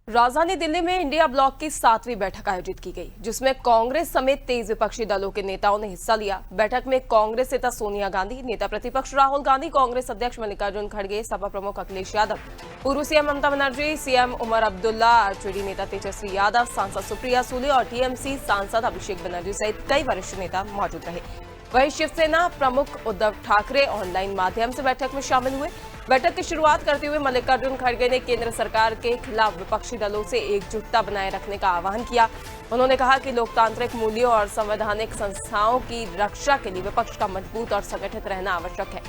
राजधानी दिल्ली में India block की 7वीं बैठक आयोजित की गई, जिसमें कांग्रेस समेत 23 विपक्षी दलों के नेताओं ने हिस्सा लिया। बैठक में कांग्रेस नेता सोनिया गांधी, नेता प्रतिपक्ष राहुल गांधी, कांग्रेस अध्यक्ष मल्लिकार्जुन खड़गे, सपा प्रमुख अखिलेश यादव, पूर्व CM Mamata Banerjee, CM Omar Abdullah, RJD नेता तेजस्वी यादव, सांसद सुप्रिया सूले और टीएमसी सांसद अभिषेक बनर्जी सहित कई वरिष्ठ नेता मौजूद रहे। वहीं शिवसेना प्रमुख उद्धव ठाकरे ऑनलाइन माध्यम से बैठक में शामिल हुए। बैठक की शुरुआत करते हुए मल्लिकार्जुन खड़गे ने केंद्र सरकार के खिलाफ विपक्षी दलों से एकजुटता बनाए रखने का आह्वान किया। उन्होंने कहा कि लोकतांत्रिक मूल्यों और संवैधानिक संस्थाओं की रक्षा के लिए विपक्ष का मजबूत और संगठित रहना आवश्यक है।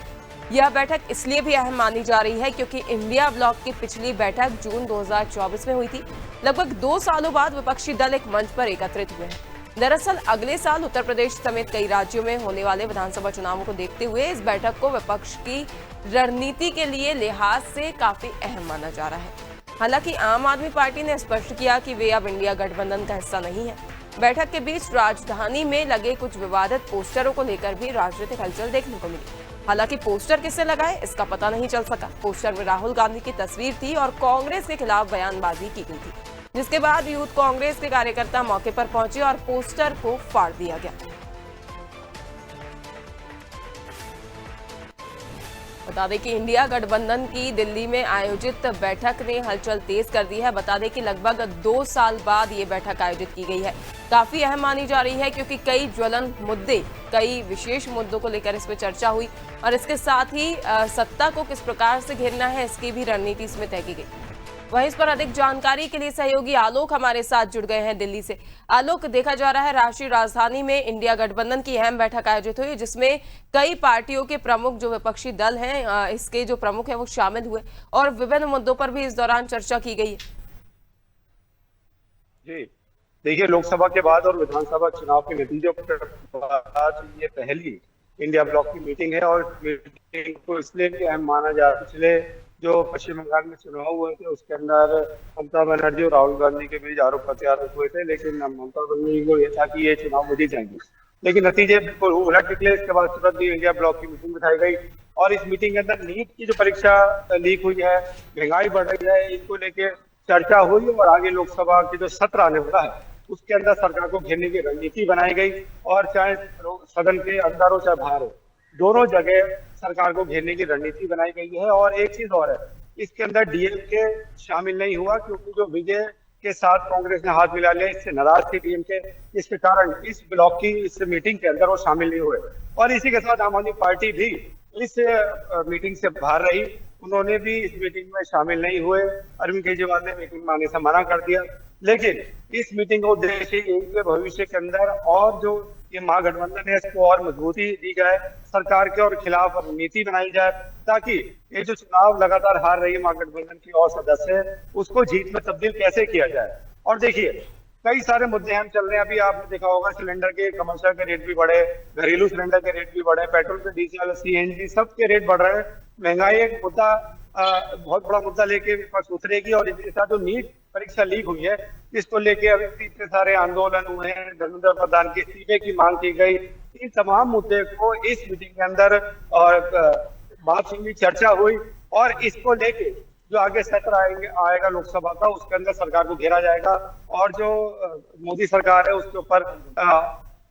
यह बैठक इसलिए भी अहम मानी जा रही है क्योंकि इंडिया ब्लॉक की पिछली बैठक जून 2024 में हुई थी। लगभग 2 सालों बाद विपक्षी दल एक मंच पर एकत्रित हुए हैं। दरअसल अगले साल उत्तर प्रदेश समेत कई राज्यों में होने वाले विधानसभा चुनावों को देखते हुए इस बैठक को विपक्ष की रणनीति के लिए लिहाज से काफी अहम माना जा रहा है। हालांकि आम आदमी पार्टी ने स्पष्ट किया कि वे अब इंडिया गठबंधन का हिस्सा नहीं है। बैठक के बीच राजधानी में लगे कुछ विवादित पोस्टरों को लेकर भी राजनीतिक हलचल देखने को मिली। हालांकि पोस्टर किससे लगाए इसका पता नहीं चल सका। पोस्टर में राहुल गांधी की तस्वीर थी और कांग्रेस के खिलाफ बयानबाजी की गई थी, जिसके बाद यूथ कांग्रेस के कार्यकर्ता मौके पर पहुंचे और पोस्टर को फाड़ दिया गया। बता दें कि इंडिया गठबंधन की दिल्ली में आयोजित बैठक ने हलचल तेज कर दी है। बता दें कि लगभग 2 साल बाद ये बैठक आयोजित की गई है। काफी अहम मानी जा रही है क्योंकि कई ज्वलन मुद्दे, कई विशेष मुद्दों को लेकर इसमें चर्चा हुई और इसके साथ ही सत्ता को किस प्रकार से घेरना है इसकी भी रणनीति इसमें तय की गई। वहीं इस पर अधिक जानकारी के लिए सहयोगी आलोक हमारे साथ जुड़ गए हैं दिल्ली से। आलोक, देखा जा रहा है राष्ट्रीय राजधानी में इंडिया गठबंधन की अहम बैठक आयोजित हुई जिसमें कई पार्टियों के प्रमुख जो विपक्षी दल हैं इसके जो प्रमुख हैं वो शामिल हुए और विभिन्न मुद्दों पर भी इस दौरान चर्चा की गई है। जी देखिए, लोकसभा के बाद और विधानसभा चुनाव के नतीजों के बाद ये पहली इंडिया ब्लॉक की मीटिंग है और मीटिंग को इसलिए भी अहम माना जा रहा है। पिछले जो पश्चिम बंगाल में चुनाव हुए थे उसके अंदर ममता बनर्जी और राहुल गांधी के बीच आरोप प्रत्यारोप हुए थे, लेकिन ममता बनर्जी को यह था कि ये चुनाव मुझे जाएंगे, लेकिन नतीजे बिल्कुल उलट निकले। इसके बाद तुरंत ही इंडिया ब्लॉक की मीटिंग बिठाई गई और इस मीटिंग के अंदर नीट की जो परीक्षा लीक हुई है, महंगाई बढ़ रही है, इसको लेकर चर्चा हुई और आगे लोकसभा के जो सत्र आने वाला है उसके अंदर सरकार को घेरने की रणनीति बनाई गई और चाहे सदन के अंदर हो चाहे बाहर हो, दोनों जगह सरकार को घेरने की रणनीति बनाई गई है। और एक चीज और है, इसके अंदर डीएमके शामिल नहीं हुआ क्योंकि जो विजय के साथ कांग्रेस ने हाथ मिला लिया, इससे नाराज थी डीएमके, इसके कारण इस ब्लॉक की इस मीटिंग के अंदर वो शामिल नहीं हुए और इसी के साथ आम आदमी पार्टी भी इस मीटिंग से बाहर रही, उन्होंने भी इस मीटिंग में शामिल नहीं हुए। अरविंद केजरीवाल ने मीटिंग में आने से मना कर दिया, लेकिन इस मीटिंग का उद्देश्य यही है भविष्य के अंदर और जो ये महागठबंधन है इसको और मजबूती दी जाए, सरकार के और खिलाफ नीति बनाई जाए ताकि ये जो चुनाव लगातार हार रही है महागठबंधन की और सदस्य है उसको जीत में तब्दील कैसे किया जाए। और देखिए कई सारे मुद्दे हम चल रहे हैं, अभी आपने देखा होगा सिलेंडर के कमर्शियल के रेट भी बढ़े, घरेलू सिलेंडर के रेट भी बढ़े, पेट्रोल पे डीजल सीएनजी सब के रेट बढ़ रहे हैं। महंगाई एक मुद्दा बहुत बड़ा मुद्दा लेके विपक्ष उतरेगी और इसके साथ जो नीट परीक्षा लीक हुई है इसको लेके अभी इतने सारे आंदोलन हुए हैं, धर्मेंद्र प्रधान के इस्तीफे की मांग की गई। इन तमाम मुद्दे को इस मीटिंग के अंदर और बात सुनी, चर्चा हुई और इसको लेके जो आगे सत्र आएगा लोकसभा का उसके अंदर सरकार को घेरा जाएगा और जो मोदी सरकार है उसके ऊपर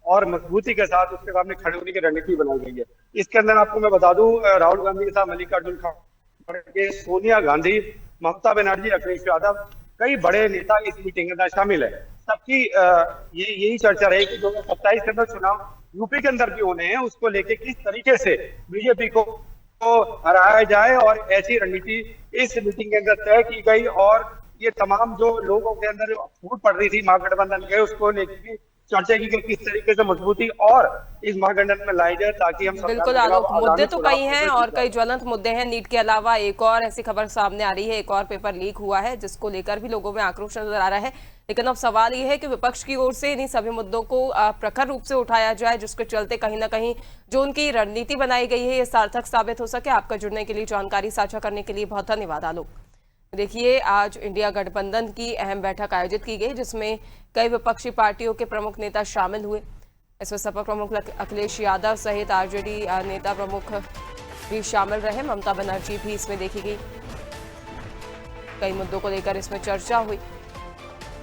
और मजबूती के साथ उसके सामने खड़े होने की रणनीति बनाई गई है। इसके अंदर आपको मैं बता दूं, राहुल गांधी के साथ मल्लिकार्जुन खड़गे, सोनिया गांधी, ममता बनर्जी, अखिलेश यादव, कई बड़े नेता इस मीटिंग के अंदर शामिल है। सबकी यही चर्चा रही कि 2027 के अंदर चुनाव यूपी के अंदर भी होने हैं, उसको लेके किस तरीके से बीजेपी को हराया जाए और ऐसी रणनीति इस मीटिंग के अंदर तय की गई और ये तमाम जो लोगों के अंदर फूट पड़ रही थी महागठबंधन के उसको लेकर भी चर्चा की गई, किस तरीके से मजबूती और इस महागठबंधन में लाई जाए ताकि हम बिल्कुल आलोक, मुद्दे तो कई हैं और कई ज्वलंत मुद्दे हैं। नीट के अलावा एक और ऐसी खबर सामने आ रही है, एक और पेपर लीक हुआ है जिसको लेकर भी लोगों में आक्रोश नजर आ रहा है। लेकिन अब सवाल ये है कि विपक्ष की ओर से इन्हीं सभी मुद्दों को प्रखर रूप से उठाया जाए जिसके चलते कहीं ना कहीं जो उनकी रणनीति बनाई गई है ये सार्थक साबित हो सके। आपका जुड़ने के लिए, जानकारी साझा करने के लिए बहुत धन्यवाद आलोक। देखिए, आज इंडिया गठबंधन की अहम बैठक आयोजित की गई जिसमें कई विपक्षी पार्टियों के प्रमुख नेता शामिल हुए। इसमें सपा प्रमुख अखिलेश यादव सहित आरजेडी नेता प्रमुख भी शामिल रहे। ममता बनर्जी भी इसमें देखी गई। कई मुद्दों को लेकर इसमें चर्चा हुई।